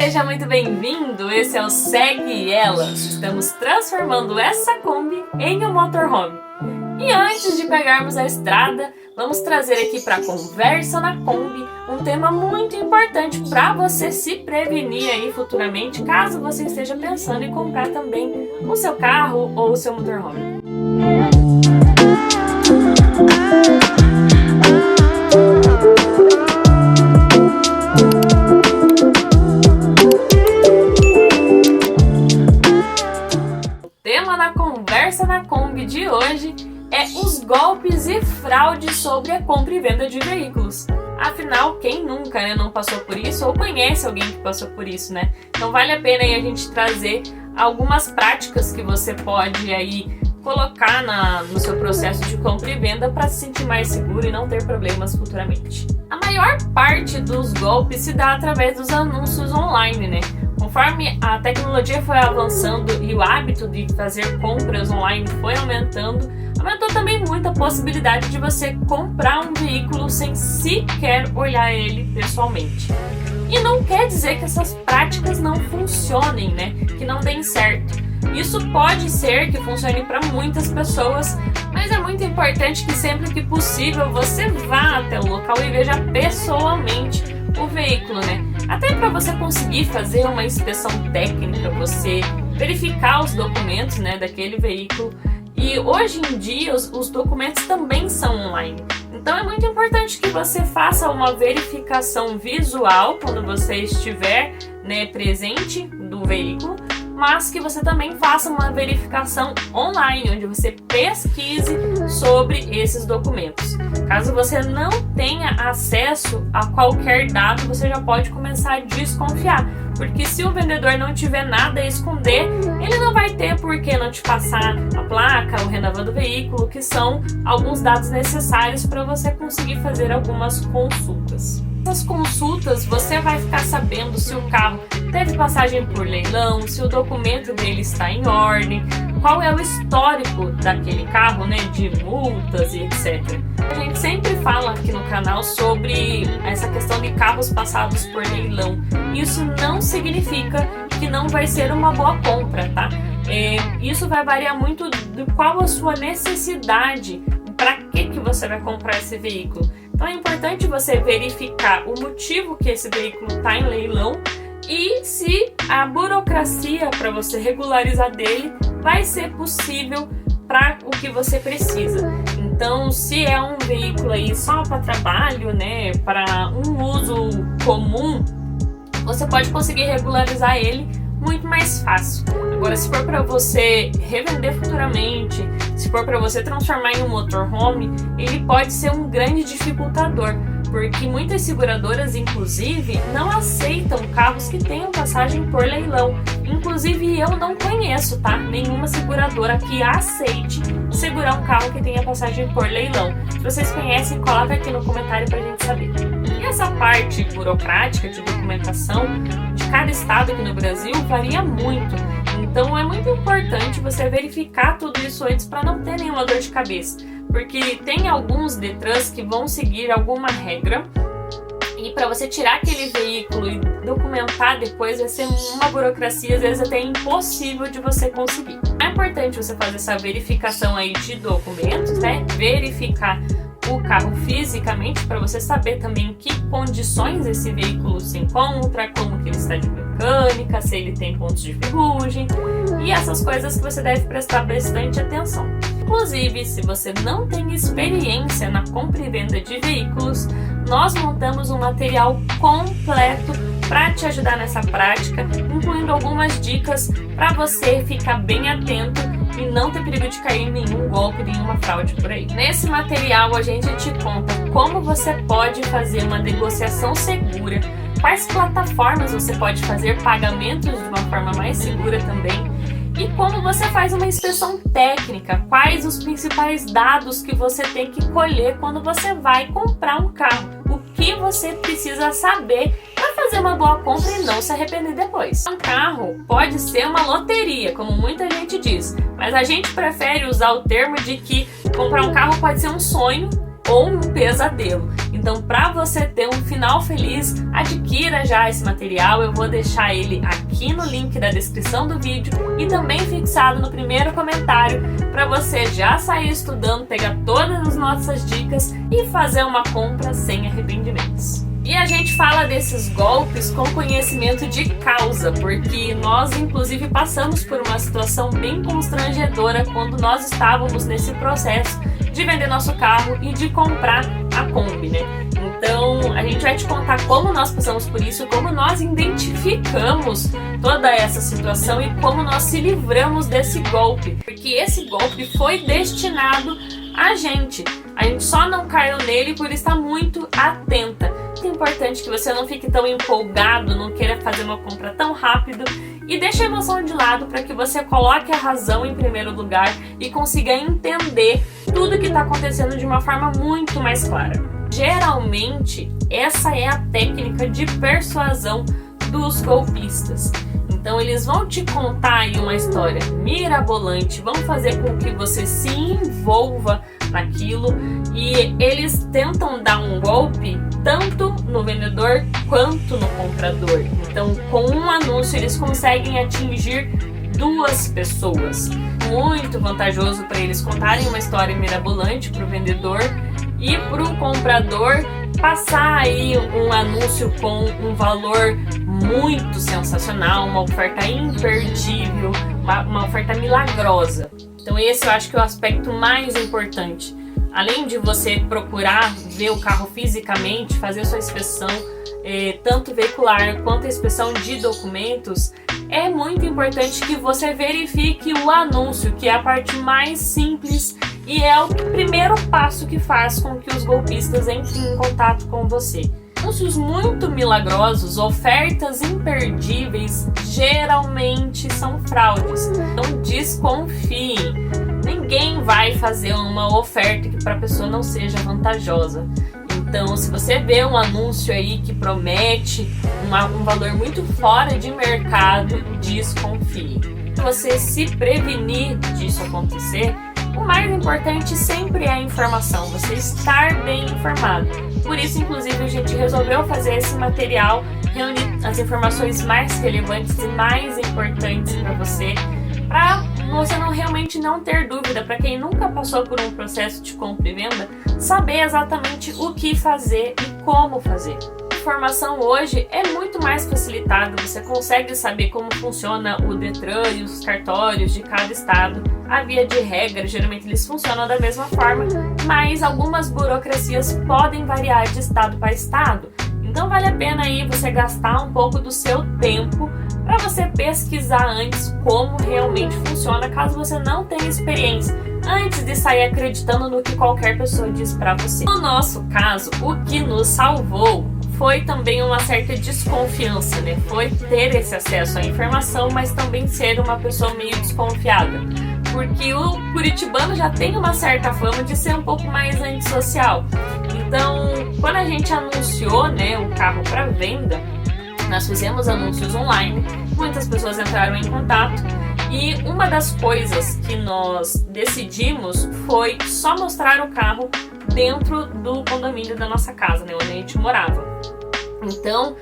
Seja muito bem-vindo, esse é o Segue Elas. Estamos transformando essa Kombi em um motorhome. E antes de pegarmos a estrada, vamos trazer aqui para a Conversa na Kombi um tema muito importante para você se prevenir aí futuramente, caso você esteja pensando em comprar também o seu carro ou o seu motorhome. Conversa na Kombi de hoje é os golpes e fraudes sobre a compra e venda de veículos. Afinal, quem nunca, não passou por isso ou conhece alguém que passou por isso, né? Então vale a pena aí a gente trazer algumas práticas que você pode aí colocar no seu processo de compra e venda para se sentir mais seguro e não ter problemas futuramente. A maior parte dos golpes se dá através dos anúncios online, né? Conforme a tecnologia foi avançando e o hábito de fazer compras online foi aumentando, aumentou também muito a possibilidade de você comprar um veículo sem sequer olhar ele pessoalmente. E não quer dizer que essas práticas não funcionem, né? Que não deem certo. Isso pode ser que funcione para muitas pessoas, mas é muito importante que sempre que possível você vá até o local e veja pessoalmente o veículo, né? Até para você conseguir fazer uma inspeção técnica, você verificar os documentos, né, daquele veículo. E hoje em dia os documentos também são online. Então é muito importante que você faça uma verificação visual quando você estiver, né, presente do veículo, mas que você também faça uma verificação online, onde você pesquise sobre esses documentos. Caso você não tenha acesso a qualquer dado, você já pode começar a desconfiar, porque se o vendedor não tiver nada a esconder, ele não vai ter por que não te passar a placa, o RENAVAN do veículo, que são alguns dados necessários para você conseguir fazer algumas consultas. Nessas consultas você vai ficar sabendo se o carro teve passagem por leilão, se o documento dele está em ordem, qual é o histórico daquele carro, né, de multas e etc. A gente sempre fala aqui no canal sobre essa questão de carros passados por leilão. Isso não significa que não vai ser uma boa compra, tá? Isso vai variar muito de qual a sua necessidade, para que você vai comprar esse veículo. Então é importante você verificar o motivo que esse veículo está em leilão e se a burocracia para você regularizar dele vai ser possível para o que você precisa. Então, se é um veículo aí só para trabalho, né, para um uso comum, você pode conseguir regularizar ele muito mais fácil. Agora, se for para você revender futuramente, se for para você transformar em um motorhome, ele pode ser um grande dificultador, porque muitas seguradoras, inclusive, não aceitam carros que tenham passagem por leilão. Inclusive, eu não conheço, tá? Nenhuma seguradora que aceite segurar um carro que tenha passagem por leilão. Se vocês conhecem, coloca aqui no comentário pra gente saber. E essa parte burocrática de documentação de cada estado aqui no Brasil varia muito. Então, é muito importante você verificar tudo isso antes para não ter nenhuma dor de cabeça. Porque tem alguns Detrans que vão seguir alguma regra e para você tirar aquele veículo e documentar depois vai ser uma burocracia, às vezes até impossível de você conseguir. É importante você fazer essa verificação aí de documentos, né? Verificar o carro fisicamente para você saber também em que condições esse veículo se encontra, como que ele está de mecânica, se ele tem pontos de ferrugem e essas coisas que você deve prestar bastante atenção. Inclusive, se você não tem experiência na compra e venda de veículos, nós montamos um material completo para te ajudar nessa prática, incluindo algumas dicas para você ficar bem atento e não ter perigo de cair em nenhum golpe, nenhuma fraude por aí. Nesse material a gente te conta como você pode fazer uma negociação segura, quais plataformas você pode fazer pagamentos de uma forma mais segura também, e como você faz uma inspeção técnica, quais os principais dados que você tem que colher quando você vai comprar um carro, o que você precisa saber para fazer uma boa compra e não se arrepender depois. Um carro pode ser uma loteria, como muita gente diz, mas a gente prefere usar o termo de que comprar um carro pode ser um sonho ou um pesadelo. Então, para você ter um final feliz, adquira já esse material. Eu vou deixar ele aqui no link da descrição do vídeo e também fixado no primeiro comentário para você já sair estudando, pegar todas as nossas dicas e fazer uma compra sem arrependimentos. E a gente fala desses golpes com conhecimento de causa, porque nós inclusive passamos por uma situação bem constrangedora quando nós estávamos nesse processo de vender nosso carro e de comprar a Kombi, né? Então a gente vai te contar como nós passamos por isso, como nós identificamos toda essa situação e como nós se livramos desse golpe, porque esse golpe foi destinado a gente só não caiu nele por estar muito atenta. É importante que você não fique tão empolgado, não queira fazer uma compra tão rápido e deixe a emoção de lado para que você coloque a razão em primeiro lugar e consiga entender tudo que está acontecendo de uma forma muito mais clara. Geralmente, essa é a técnica de persuasão dos golpistas. Então eles vão te contar aí uma história mirabolante, vão fazer com que você se envolva naquilo e eles tentam dar um golpe tanto no vendedor quanto no comprador. Então, com um anúncio eles conseguem atingir duas pessoas. Muito vantajoso para eles contarem uma história mirabolante para o vendedor e para o comprador passar aí um anúncio com um valor muito sensacional, uma oferta imperdível, uma oferta milagrosa. Então esse eu acho que é o aspecto mais importante. Além de você procurar ver o carro fisicamente, fazer sua inspeção, tanto veicular quanto a inspeção de documentos, é muito importante que você verifique o anúncio, que é a parte mais simples e é o primeiro passo que faz com que os golpistas entrem em contato com você. Anúncios muito milagrosos, ofertas imperdíveis, geralmente são fraudes. Então desconfie. Ninguém vai fazer uma oferta que para a pessoa não seja vantajosa. Então, se você vê um anúncio aí que promete um valor muito fora de mercado, desconfie. Se você se prevenir disso acontecer, o mais importante sempre é a informação, você estar bem informado. Por isso, inclusive, a gente resolveu fazer esse material, reunir as informações mais relevantes e mais importantes para você não realmente não ter dúvida, para quem nunca passou por um processo de compra e venda, saber exatamente o que fazer e como fazer. A informação hoje é muito mais facilitada, você consegue saber como funciona o Detran e os cartórios de cada estado. A via de regra, geralmente eles funcionam da mesma forma, mas algumas burocracias podem variar de estado para estado. Então vale a pena aí você gastar um pouco do seu tempo para você pesquisar antes como realmente funciona, caso você não tenha experiência, antes de sair acreditando no que qualquer pessoa diz para você. No nosso caso, o que nos salvou foi também uma certa desconfiança, né? Foi ter esse acesso à informação, mas também ser uma pessoa meio desconfiada. Porque o curitibano já tem uma certa fama de ser um pouco mais antissocial. Então, quando a gente anunciou, né, o carro para venda, nós fizemos anúncios online, muitas pessoas entraram em contato e uma das coisas que nós decidimos foi só mostrar o carro dentro do condomínio da nossa casa, né, onde a gente morava. Então,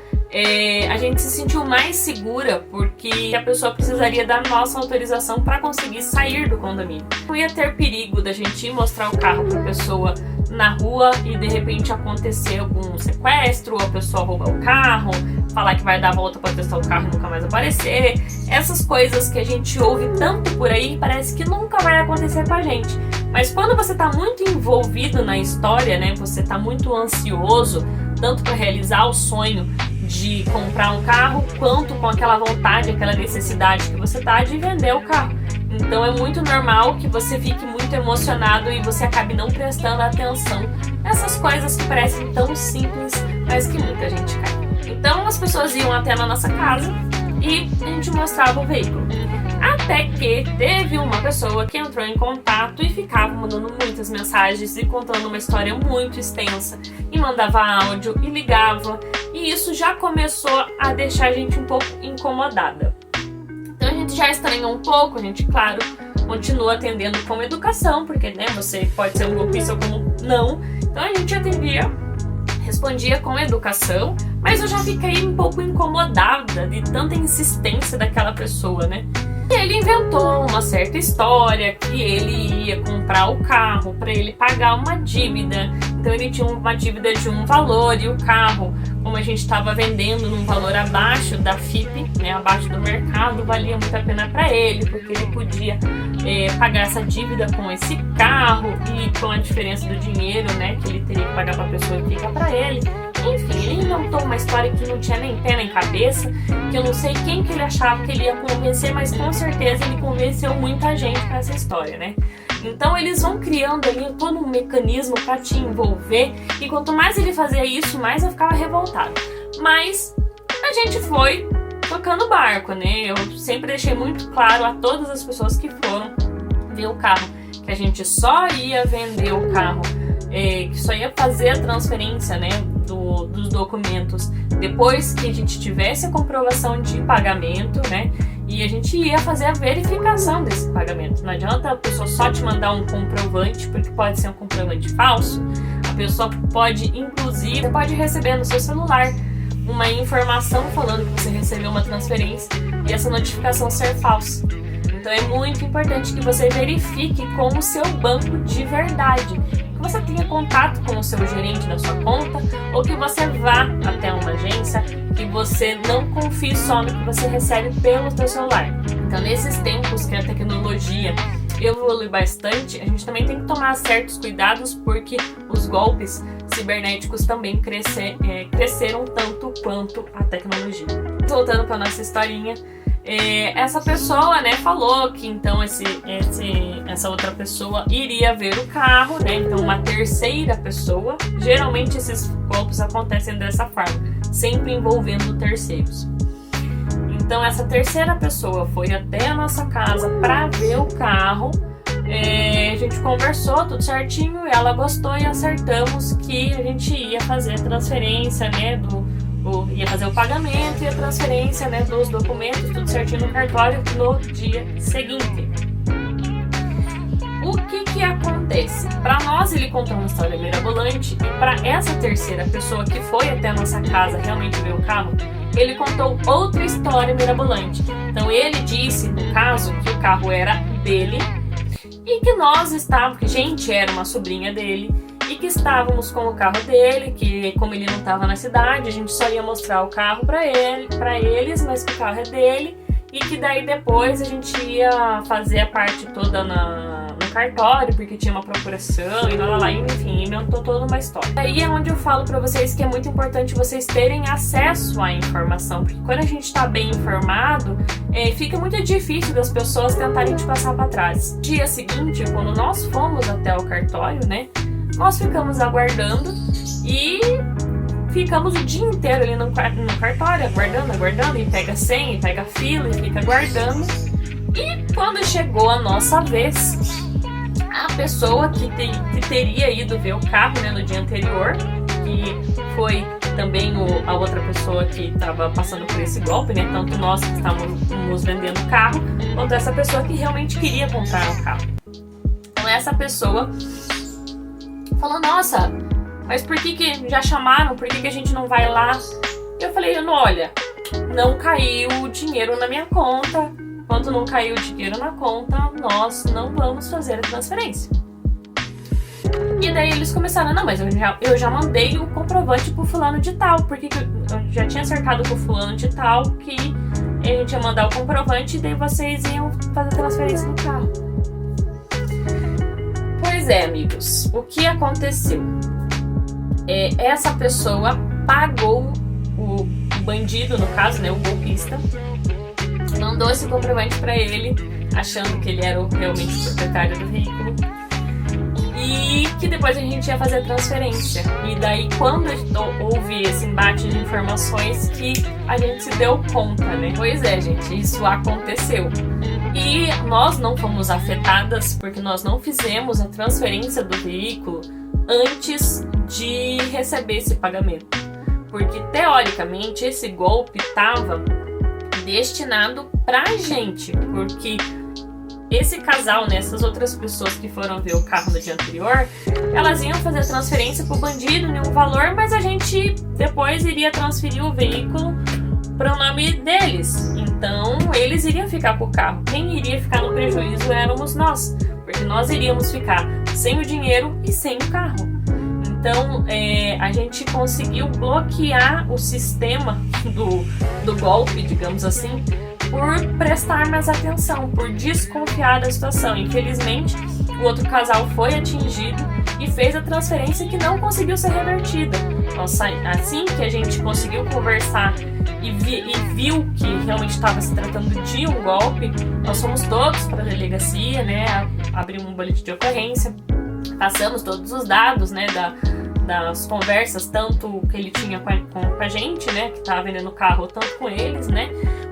a gente se sentiu mais segura porque a pessoa precisaria da nossa autorização para conseguir sair do condomínio. Não ia ter perigo da gente ir mostrar o carro para a pessoa na rua e de repente acontecer algum sequestro, ou a pessoa roubar o carro, falar que vai dar a volta para testar o carro e nunca mais aparecer. Essas coisas que a gente ouve tanto por aí, parece que nunca vai acontecer com a gente. Mas quando você está muito envolvido na história, né, você está muito ansioso, tanto para realizar o sonho de comprar um carro, quanto com aquela vontade, aquela necessidade que você tá de vender o carro. Então é muito normal que você fique muito emocionado e você acabe não prestando atenção nessas coisas que parecem tão simples, mas que muita gente cai. Então as pessoas iam até na nossa casa e a gente mostrava o veículo. Até que teve uma pessoa que entrou em contato e ficava mandando muitas mensagens e contando uma história muito extensa, e mandava áudio e ligava, e isso já começou a deixar a gente um pouco incomodada. Então a gente já estranhou um pouco, a gente, claro, continua atendendo com educação, porque, né, você pode ser um golpista como não, então a gente atendia respondia com educação, mas eu já fiquei um pouco incomodada de tanta insistência daquela pessoa, né? E ele inventou uma certa história que ele ia comprar o carro para ele pagar uma dívida. Então ele tinha uma dívida de um valor e o carro, como a gente estava vendendo num valor abaixo da FIP, né, abaixo do mercado, valia muito a pena para ele, porque ele podia pagar essa dívida com esse carro e com a diferença do dinheiro, né, que ele teria que pagar para a pessoa que fica para ele. Enfim, ele inventou uma história que não tinha nem pé nem cabeça, que eu não sei quem que ele achava que ele ia convencer, mas com certeza ele convenceu muita gente com essa história, né? Então eles vão criando ali todo um mecanismo para te envolver, e quanto mais ele fazia isso, mais eu ficava revoltada. Mas a gente foi tocando barco, né? Eu sempre deixei muito claro a todas as pessoas que foram ver o carro que a gente só ia vender o carro, que só ia fazer a transferência, né, dos documentos depois que a gente tivesse a comprovação de pagamento, né? E a gente ia fazer a verificação desse pagamento. Não adianta a pessoa só te mandar um comprovante, porque pode ser um comprovante falso. A pessoa pode, inclusive, você pode receber no seu celular uma informação falando que você recebeu uma transferência e essa notificação ser falsa. Então é muito importante que você verifique com o seu banco de verdade, que você tenha contato com o seu gerente da sua conta, ou que você vá até uma agência, que você não confie só no que você recebe pelo seu celular. Então, nesses tempos que a tecnologia evolui bastante, a gente também tem que tomar certos cuidados, porque os golpes cibernéticos também cresceram tanto quanto a tecnologia. Voltando para nossa historinha, essa pessoa, né, falou que então essa outra pessoa iria ver o carro, né? Então uma terceira pessoa. Geralmente esses golpes acontecem dessa forma, sempre envolvendo terceiros. Então essa terceira pessoa foi até a nossa casa para ver o carro. A gente conversou tudo certinho, ela gostou e acertamos que a gente ia fazer a transferência, né, ia fazer o pagamento e a transferência, né, dos documentos, tudo certinho no cartório no dia seguinte. O que acontece? Para nós ele contou uma história mirabolante, e para essa terceira pessoa que foi até a nossa casa realmente ver o carro, ele contou outra história mirabolante. Então ele disse, no caso, que o carro era dele e que nós estávamos, que a gente era uma sobrinha dele, e que estávamos com o carro dele, que como ele não estava na cidade, a gente só ia mostrar o carro para eles, mas que o carro é dele, e que daí depois a gente ia fazer a parte toda no cartório, porque tinha uma procuração e lá, enfim, inventou toda uma história. Aí é onde eu falo para vocês que é muito importante vocês terem acesso à informação, porque quando a gente está bem informado, fica muito difícil das pessoas tentarem te passar para trás. No dia seguinte, quando nós fomos até o cartório, né, nós ficamos aguardando e ficamos o dia inteiro ali no cartório, aguardando, e pega senha, e pega fila, e fica aguardando. E quando chegou a nossa vez, a pessoa que teria ido ver o carro, né, no dia anterior, que foi também a outra pessoa que estava passando por esse golpe, né, tanto nós que estávamos vendendo o carro, quanto essa pessoa que realmente queria comprar um carro. Então essa pessoa falou, nossa, mas por que já chamaram? Por que a gente não vai lá? Eu falei, olha, não caiu o dinheiro na minha conta. Enquanto não caiu o dinheiro na conta, nós não vamos fazer a transferência. E daí eles começaram, não, mas eu já mandei o comprovante pro fulano de tal. Porque eu já tinha acertado com o fulano de tal que a gente ia mandar o comprovante e daí vocês iam fazer a transferência no carro. Pois é, amigos, o que aconteceu? Essa pessoa pagou o bandido, no caso, né, o golpista, mandou esse comprovante para ele, achando que ele era realmente o proprietário do veículo, e que depois a gente ia fazer a transferência. E daí, quando houve esse embate de informações, que a gente se deu conta, né? Pois é, gente, isso aconteceu. E nós não fomos afetadas porque nós não fizemos a transferência do veículo antes de receber esse pagamento. Porque, teoricamente, esse golpe estava destinado pra gente, porque esse casal, né, essas outras pessoas que foram ver o carro no dia anterior, elas iam fazer a transferência pro bandido em um valor, mas a gente depois iria transferir o veículo para o nome deles. Então eles iriam ficar com o carro. Quem iria ficar no prejuízo éramos nós, porque nós iríamos ficar sem o dinheiro e sem o carro. Então a gente conseguiu bloquear o sistema do golpe, digamos assim, por prestar mais atenção, por desconfiar da situação. Infelizmente, o outro casal foi atingido e fez a transferência que não conseguiu ser revertida. Nossa, assim que a gente conseguiu conversar e viu que realmente estava se tratando de um golpe, nós fomos todos para a delegacia, né, abrimos um boletim de ocorrência, passamos todos os dados, né, das conversas, tanto que ele tinha com a gente, né, que estava vendendo o carro, tanto com eles, né,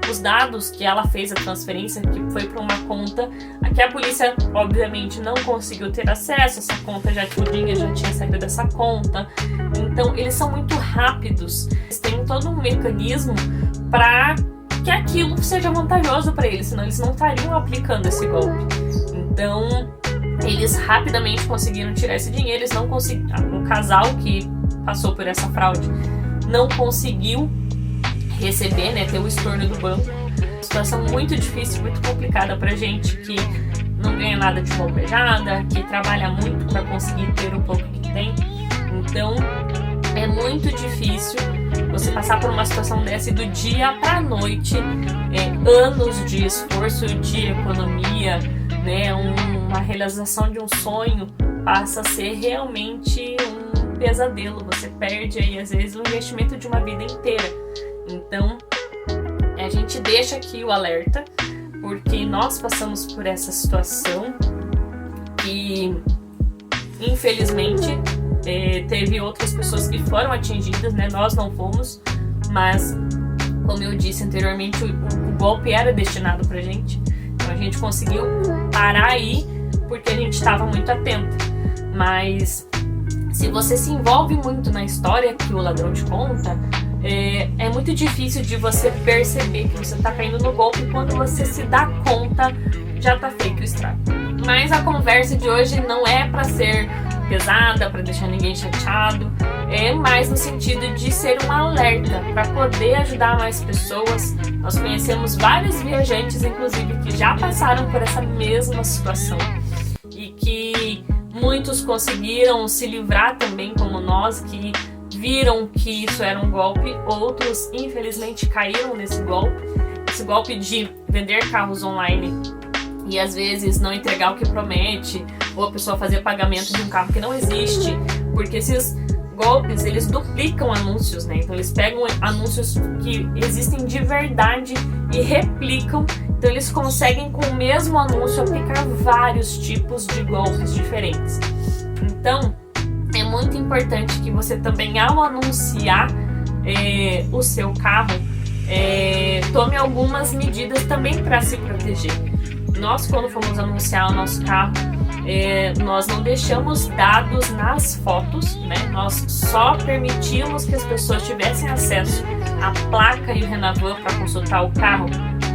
os dados que ela fez a transferência, que foi para uma conta que a polícia obviamente não conseguiu ter acesso, essa conta o dinheiro já tinha saído dessa conta. Então eles são muito rápidos, eles têm todo um mecanismo para que aquilo seja vantajoso para eles, senão eles não estariam aplicando esse golpe. Então eles rapidamente conseguiram tirar esse dinheiro, eles não conseguiram, o casal que passou por essa fraude não conseguiu receber, né, ter o estorno do banco. Situação muito difícil, muito complicada pra gente que não ganha nada de mão beijada, que trabalha muito para conseguir ter o pouco que tem. Então é muito difícil você passar por uma situação dessa e do dia pra noite, anos de esforço, de economia, né, uma realização de um sonho passa a ser realmente um pesadelo. Você perde aí às vezes o investimento de uma vida inteira. Então a gente deixa aqui o alerta, porque nós passamos por essa situação e infelizmente teve outras pessoas que foram atingidas, né? Nós não fomos, mas como eu disse anteriormente, o golpe era destinado pra gente. Então a gente conseguiu parar aí porque a gente estava muito atento. Mas se você se envolve muito na história que o ladrão te conta, é muito difícil de você perceber que você está caindo no golpe. Quando você se dá conta, já está feito o estrago. Mas a conversa de hoje não é para ser pesada, para deixar ninguém chateado, é mais no sentido de ser um alerta para poder ajudar mais pessoas. Nós conhecemos vários viajantes, inclusive, que já passaram por essa mesma situação e que muitos conseguiram se livrar também, como nós, que viram que isso era um golpe. Outros infelizmente caíram nesse golpe, esse golpe de vender carros online e às vezes não entregar o que promete, ou a pessoa fazer pagamento de um carro que não existe, porque esses golpes, eles duplicam anúncios, né? Então eles pegam anúncios que existem de verdade e replicam. Então eles conseguem com o mesmo anúncio aplicar vários tipos de golpes diferentes. Então é muito importante que você também, ao anunciar o seu carro, tome algumas medidas também para se proteger. Nós, quando fomos anunciar o nosso carro, nós não deixamos dados nas fotos, né? Nós só permitimos que as pessoas tivessem acesso à placa e o Renavan para consultar o carro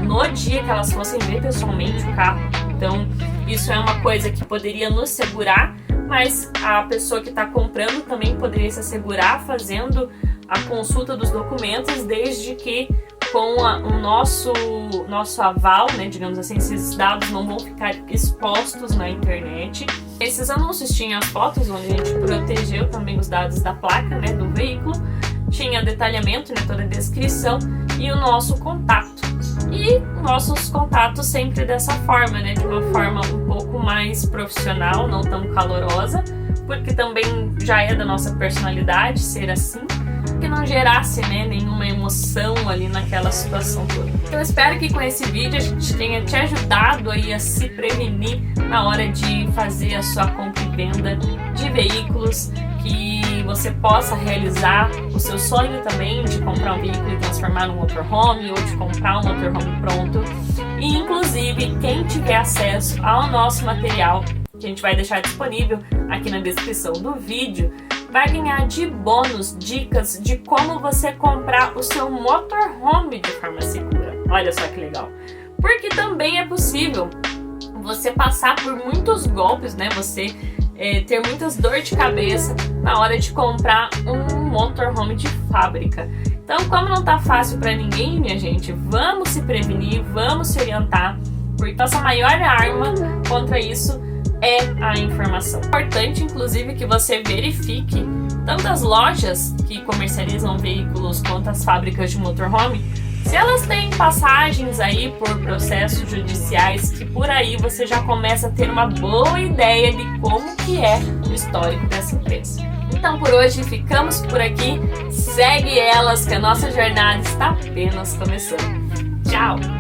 no dia que elas fossem ver pessoalmente o carro. Então isso é uma coisa que poderia nos segurar, mas a pessoa que está comprando também poderia se assegurar fazendo a consulta dos documentos, desde que com o nosso aval, né, digamos assim, esses dados não vão ficar expostos na internet. Esses anúncios tinham as fotos, onde a gente protegeu também os dados da placa, né, do veículo, tinha detalhamento, né, toda a descrição e o nosso contato. E nossos contatos sempre dessa forma, né, de uma forma um pouco mais profissional, não tão calorosa, porque também já é da nossa personalidade ser assim, que não gerasse, né, nenhuma emoção ali naquela situação toda. Então eu espero que com esse vídeo a gente tenha te ajudado aí a se prevenir na hora de fazer a sua compra e venda de veículos, que você possa realizar o seu sonho também de comprar um veículo e transformar num motorhome, ou de comprar um motorhome pronto. E inclusive quem tiver acesso ao nosso material, que a gente vai deixar disponível aqui na descrição do vídeo, vai ganhar de bônus dicas de como você comprar o seu motorhome de forma segura. Olha só que legal! Porque também é possível você passar por muitos golpes, né? Você ter muitas dor de cabeça na hora de comprar um motorhome de fábrica. Então, como não tá fácil para ninguém, minha gente, vamos se prevenir, vamos se orientar, porque nossa maior arma contra isso é a informação. É importante, inclusive, que você verifique tanto as lojas que comercializam veículos quanto as fábricas de motorhome, se elas têm passagens aí por processos judiciais, que por aí você já começa a ter uma boa ideia de como que é o histórico dessa empresa. Então por hoje ficamos por aqui, segue elas que a nossa jornada está apenas começando. Tchau!